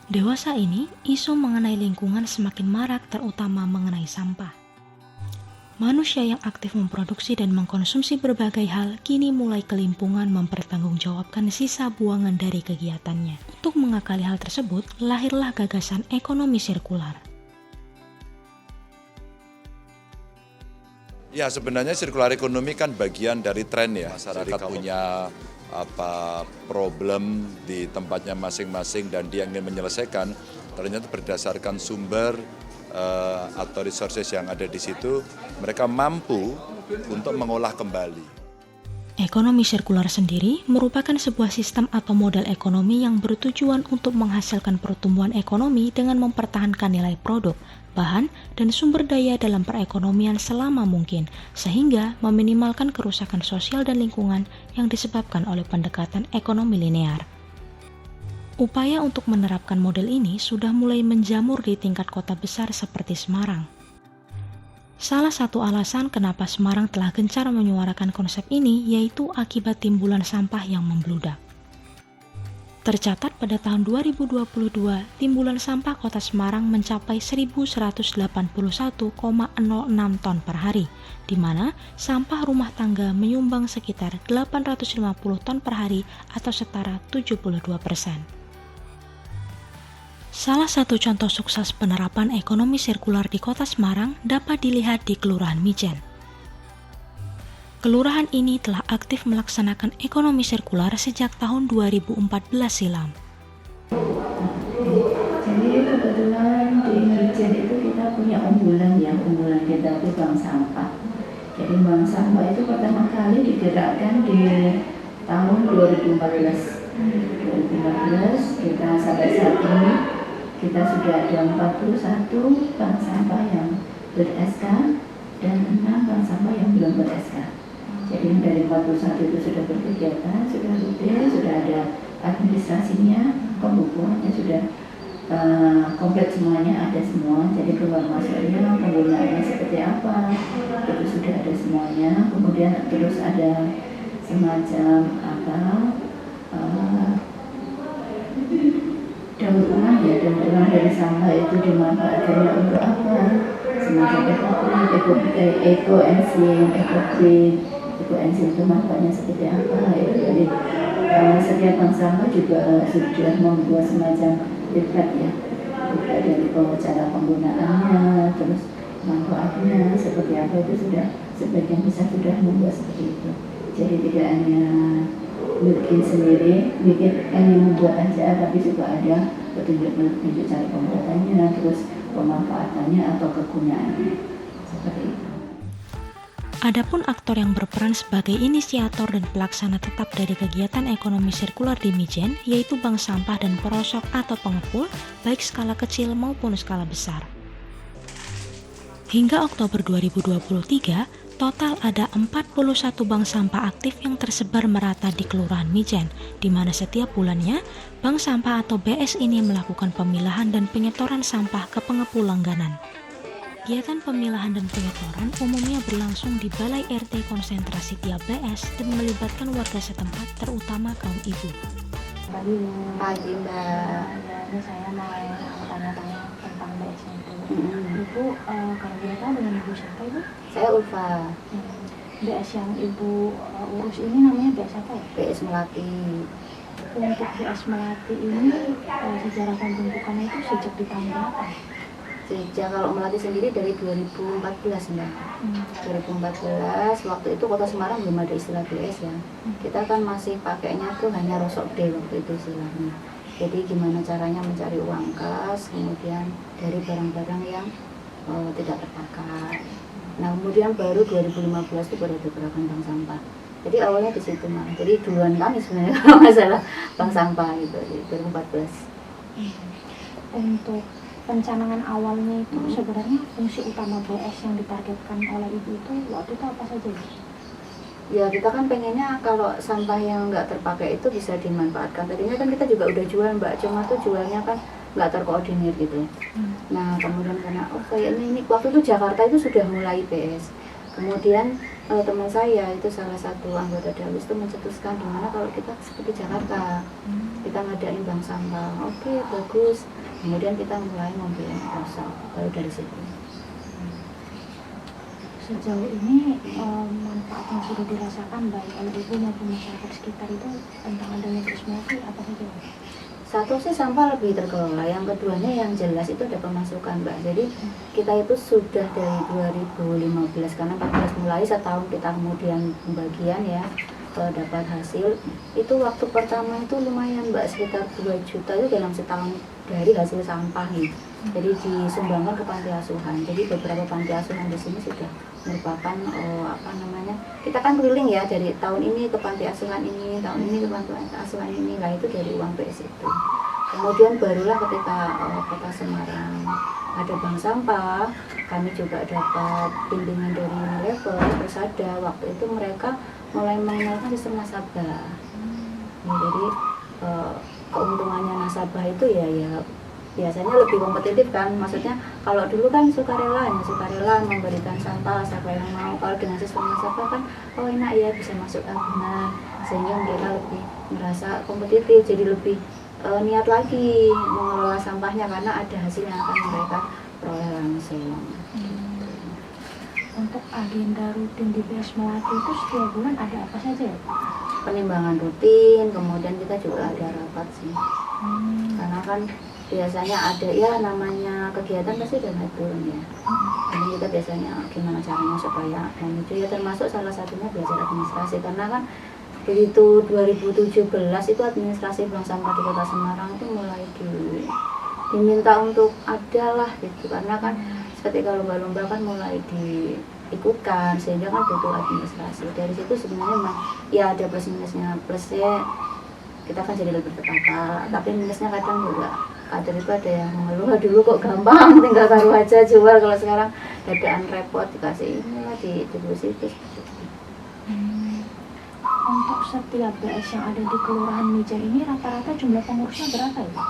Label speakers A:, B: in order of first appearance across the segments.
A: Dewasa ini, isu mengenai lingkungan semakin marak terutama mengenai sampah. Manusia yang aktif memproduksi dan mengkonsumsi berbagai hal kini mulai kelimpungan mempertanggungjawabkan sisa buangan dari kegiatannya. Untuk mengakali hal tersebut, lahirlah gagasan ekonomi sirkular.
B: Ya, sebenarnya sirkular ekonomi kan bagian dari tren ya. Masyarakat punya problem di tempatnya masing-masing dan dia ingin menyelesaikan, ternyata berdasarkan sumber atau resources yang ada di situ, mereka mampu untuk mengolah kembali.
A: Ekonomi sirkular sendiri merupakan sebuah sistem atau model ekonomi yang bertujuan untuk menghasilkan pertumbuhan ekonomi dengan mempertahankan nilai produk, bahan, dan sumber daya dalam perekonomian selama mungkin, sehingga meminimalkan kerusakan sosial dan lingkungan yang disebabkan oleh pendekatan ekonomi linear. Upaya untuk menerapkan model ini sudah mulai menjamur di tingkat kota besar seperti Semarang. Salah satu alasan kenapa Semarang telah gencar menyuarakan konsep ini yaitu akibat timbulan sampah yang membludak. Tercatat pada tahun 2022, timbulan sampah kota Semarang mencapai 1.181,06 ton per hari, di mana sampah rumah tangga menyumbang sekitar 850 ton per hari atau setara 72%. Salah satu contoh sukses penerapan ekonomi sirkular di Kota Semarang dapat dilihat di Kelurahan Mijen. Kelurahan ini telah aktif melaksanakan ekonomi sirkular sejak tahun 2014 silam.
C: Jadi kebetulan di Mijen itu kita punya unggulan kita itu bank sampah. Jadi bank sampah itu pertama kali digerakkan di tahun 2014. 2014 kita sampai saat ini kita sudah ada 41 bank sampah yang ber-SK dan 6 bank sampah yang belum ber-SK. Jadi dari 41 itu sudah berkegiatan, sudah rutin, sudah ada administrasinya, pembukuannya sudah komplit semuanya, ada semua. Jadi keluar masuknya, penggunaannya seperti apa, itu sudah ada semuanya. Kemudian terus ada semacam daur ulang dari sampah itu dimanfaatkannya untuk apa, semacam enzim itu manfaatnya seperti apa itu. Jadi setiap bank sampah juga sudah membuat semacam leaflet ya, leaflet dari cara penggunaannya, terus manfaatnya seperti apa itu sudah sebagian besar sudah membuat seperti itu. Jadi tidak hanya bikin sendiri, hanya membuat aja, tapi juga ada petunjuk-petunjuk cara pembuatannya, terus pemanfaatannya atau kegunaannya, seperti itu.
A: Adapun aktor yang berperan sebagai inisiator dan pelaksana tetap dari kegiatan ekonomi sirkular di Mijen, yaitu bank sampah dan perosok atau pengepul, baik skala kecil maupun skala besar. Hingga Oktober 2023, total ada 41 bank sampah aktif yang tersebar merata di Kelurahan Mijen, di mana setiap bulannya, bank sampah atau BS ini melakukan pemilahan dan penyetoran sampah ke pengepul langganan. Kegiatan pemilahan dan penyetoran umumnya berlangsung di Balai RT konsentrasi tiap BS dan melibatkan warga setempat, terutama kaum ibu.
C: Pagi Mbak.
D: Ini saya mau tanya-tanya tentang BS itu. Ibu, kalau boleh tahu dengan ibu siapa ibu?
C: Saya Ulfa.
D: BS yang ibu urus ini namanya BS apa ya?
C: BS Melati.
D: Untuk BS Melati ini sejarah pembentukannya itu sejak di tahun berapa?
C: Sejak kalau Melati sendiri dari 2014 Mbak. 2014 waktu itu Kota Semarang belum ada istilah BS ya. Kita kan masih pakainya tuh hanya rosok D waktu itu istilahnya. Jadi gimana caranya mencari uang kas, kemudian dari barang-barang yang tidak terpakai. Nah kemudian baru 2015 itu baru ada gerakan bank sampah. Jadi awalnya di situ Mbak. Jadi duluan kami sebenarnya kalau masalah bank sampah itu di 2014.
D: Untuk pencanangan awalnya itu sebenarnya fungsi utama BS yang ditargetkan oleh ibu itu waktu itu apa saja?
C: Ya kita kan pengennya kalau sampah yang nggak terpakai itu bisa dimanfaatkan. Tadinya kan kita juga udah jual Mbak, cuma tuh jualnya kan nggak terkoordinir gitu. Nah kemudian karena kayaknya ini waktu itu Jakarta itu sudah mulai BS. Kemudian teman saya itu salah satu anggota Dawis itu mencetuskan gimana kalau kita seperti Jakarta, kita ngadain bank sampah. Oke, bagus. Kemudian kita mulai membiayai proposal baru dari situ.
D: Sejauh ini manfaat yang sudah dirasakan baik oleh ibu maupun masyarakat sekitar itu tentang adanya Trismulti apa saja?
C: Satu sih sampah lebih terkelola, yang keduanya yang jelas itu ada pemasukan Mbak. Jadi kita itu sudah dari 2015 karena 14 mulai setahun kita kemudian pembagian ya dapat hasil. Itu waktu pertama itu lumayan Mbak, sekitar 2 juta itu dalam setahun dari hasil sampah nih. Jadi disumbangkan ke panti asuhan. Jadi beberapa panti asuhan di sini sudah merupakan kita kan keliling ya dari tahun ini ke panti asuhan ini, tahun ini ke panti asuhan ini, lah itu dari uang PS itu. Kemudian barulah ketika Kota Semarang ada bank sampah, kami juga dapat bimbingan dari Unilever, Persada. Waktu itu mereka mulai mengenalkan sistem nasabah. Ya, jadi keuntungannya nasabah itu ya biasanya lebih kompetitif kan, maksudnya kalau dulu kan sukarela memberikan sampah siapa yang mau. Kalau dengan sistem nasabah kan enak ya, bisa masuk tabungan, sehingga mereka lebih merasa kompetitif, jadi lebih niat lagi mengelola sampahnya karena ada hasil yang akan mereka peroleh langsung.
D: Untuk agenda rutin di BS Melati itu setiap bulan ada apa saja ya?
C: Penimbangan rutin, kemudian kita juga ada rapat sih. Karena kan biasanya ada ya namanya kegiatan pasti ada naik turun ya. Jadi kita biasanya gimana caranya supaya memicu ya, termasuk salah satunya belajar administrasi, karena kan begitu 2017 itu administrasi bank sampah di Kota Semarang itu mulai diminta untuk ada lah gitu, karena kan ketika lomba-lomba kan mulai diikutkan, sehingga kan butuh administrasi. Dari situ sebenarnya memang ya ada plus minusnya. Plusnya kita kan jadi lebih tertata, tapi minusnya kadang juga kader itu ada yang mengeluh, dulu kok gampang tinggal taruh aja jual, kalau sekarang dadaan repot dikasih inilah di deposito.
D: Untuk setiap BS yang ada di Kelurahan Mijen ini rata-rata jumlah pengurusnya berapa ya?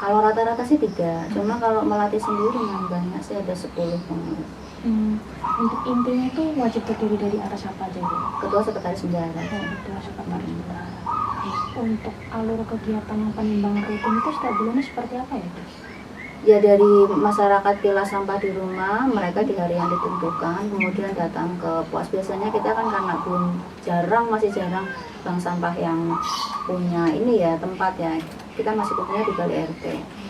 C: Kalau rata-rata sih 3, cuma kalau melatih sendiri yang banyak sih ada 10 pengurus.
D: Untuk intinya itu wajib terdiri dari arah siapa aja Bu?
C: Ketua sekretaris bendahara.
D: Ketua sekretaris bendahara. Untuk alur kegiatan yang penimbangan rutin itu setiap bulannya seperti apa ya Bu?
C: Ya dari masyarakat pilah sampah di rumah, mereka di hari yang ditentukan, kemudian datang ke pos. Biasanya kita kan karena masih jarang bank sampah yang punya ini ya tempat ya, kita masih punya di Balai RT.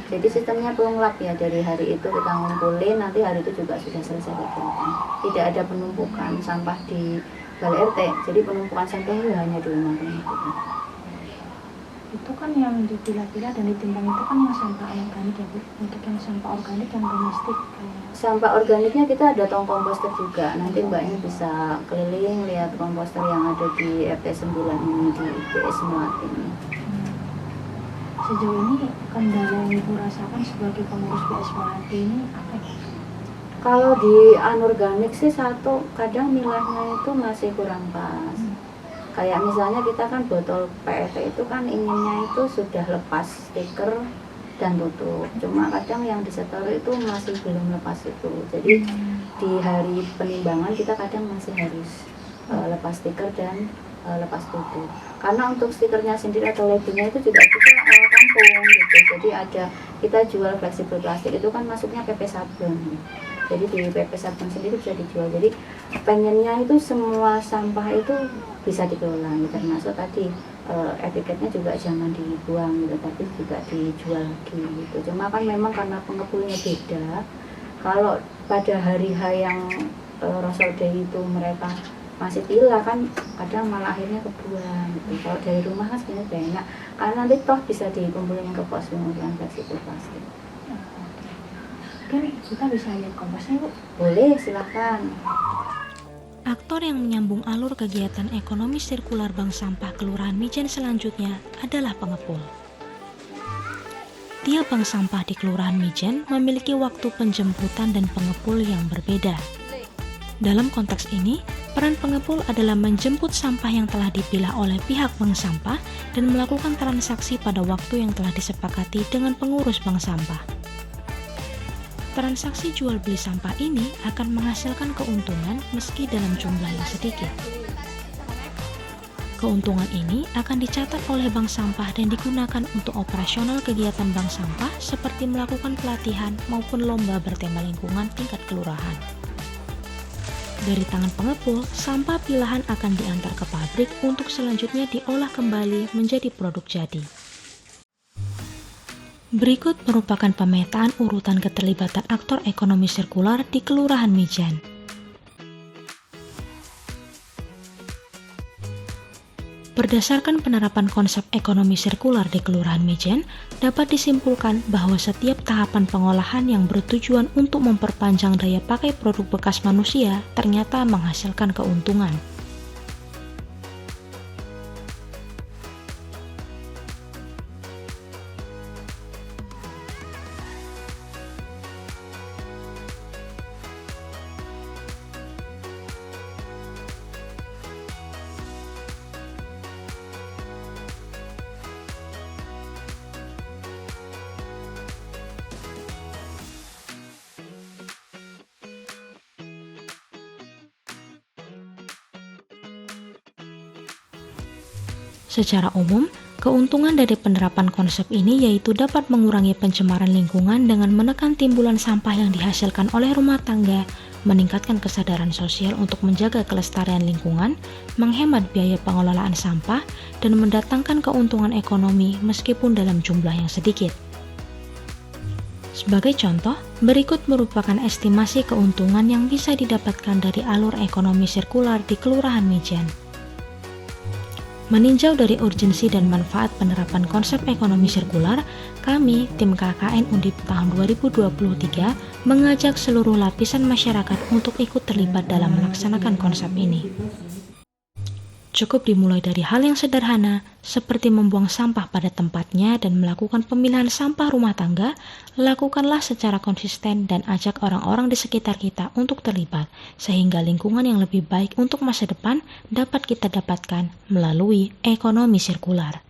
C: Jadi sistemnya penglap ya, dari hari itu kita ngumpulin, nanti hari itu juga sudah selesai kegiatan. Tidak ada penumpukan sampah di Balai RT, jadi penumpukan sampah itu hanya di rumah kita.
D: Itu kan yang dipilah-pilah dan ditimbang itu kan yang sampah anorganik ya Bu. Untuk yang sampah organik yang domestik
C: sampah organiknya kita ada tong komposter juga. Nanti Mbaknya bisa keliling lihat komposter yang ada di RT 9 ini, di BS Melati ini.
D: Sejauh ini kendala yang Ibu rasakan sebagai pengurus BS Melati ini apa ya?
C: Kalau di anorganik sih satu, kadang milahnya itu masih kurang pas. Kayak misalnya kita kan botol PET itu kan inginnya itu sudah lepas stiker dan tutup, cuma kadang yang disetor itu masih belum lepas itu. Jadi di hari penimbangan kita kadang masih harus lepas stiker dan lepas tutup, karena untuk stikernya sendiri atau labelnya itu juga kita kampung gitu. Jadi ada kita jual fleksibel plastik itu kan masuknya PP sabun. Jadi di PP sabun sendiri bisa dijual. Jadi pengennya itu semua sampah itu bisa dikelola, termasuk tadi etiketnya juga jangan dibuang gitu, tapi juga dijual lagi gitu. Cuma kan memang karena pengepulnya beda. Kalau pada hari yang Rasul Day itu mereka masih pilah kan kadang malah akhirnya kebuang gitu. Kalau dari rumah kan sebenarnya udah enak, karena nanti toh bisa dikumpulin ke pos pengumpulkan fleksibel plastik.
D: Mungkin kita bisa lihat komposnya Bu?
C: Boleh, silahkan.
A: Aktor yang menyambung alur kegiatan ekonomi sirkular bank sampah Kelurahan Mijen selanjutnya adalah pengepul. Tiap bank sampah di Kelurahan Mijen memiliki waktu penjemputan dan pengepul yang berbeda. Dalam konteks ini, peran pengepul adalah menjemput sampah yang telah dipilah oleh pihak bank sampah dan melakukan transaksi pada waktu yang telah disepakati dengan pengurus bank sampah. Transaksi jual beli sampah ini akan menghasilkan keuntungan meski dalam jumlah yang sedikit. Keuntungan ini akan dicatat oleh bank sampah dan digunakan untuk operasional kegiatan bank sampah seperti melakukan pelatihan maupun lomba bertema lingkungan tingkat kelurahan. Dari tangan pengepul, sampah pilahan akan diantar ke pabrik untuk selanjutnya diolah kembali menjadi produk jadi. Berikut merupakan pemetaan urutan keterlibatan aktor ekonomi sirkular di Kelurahan Mijan. Berdasarkan penerapan konsep ekonomi sirkular di Kelurahan Mijan, dapat disimpulkan bahwa setiap tahapan pengolahan yang bertujuan untuk memperpanjang daya pakai produk bekas manusia ternyata menghasilkan keuntungan. Secara umum, keuntungan dari penerapan konsep ini yaitu dapat mengurangi pencemaran lingkungan dengan menekan timbulan sampah yang dihasilkan oleh rumah tangga, meningkatkan kesadaran sosial untuk menjaga kelestarian lingkungan, menghemat biaya pengelolaan sampah, dan mendatangkan keuntungan ekonomi meskipun dalam jumlah yang sedikit. Sebagai contoh, berikut merupakan estimasi keuntungan yang bisa didapatkan dari alur ekonomi sirkular di Kelurahan Mijan. Meninjau dari urgensi dan manfaat penerapan konsep ekonomi sirkular, kami, tim KKN Undip tahun 2023, mengajak seluruh lapisan masyarakat untuk ikut terlibat dalam melaksanakan konsep ini. Cukup dimulai dari hal yang sederhana, seperti membuang sampah pada tempatnya dan melakukan pemilahan sampah rumah tangga. Lakukanlah secara konsisten dan ajak orang-orang di sekitar kita untuk terlibat, sehingga lingkungan yang lebih baik untuk masa depan dapat kita dapatkan melalui ekonomi sirkular.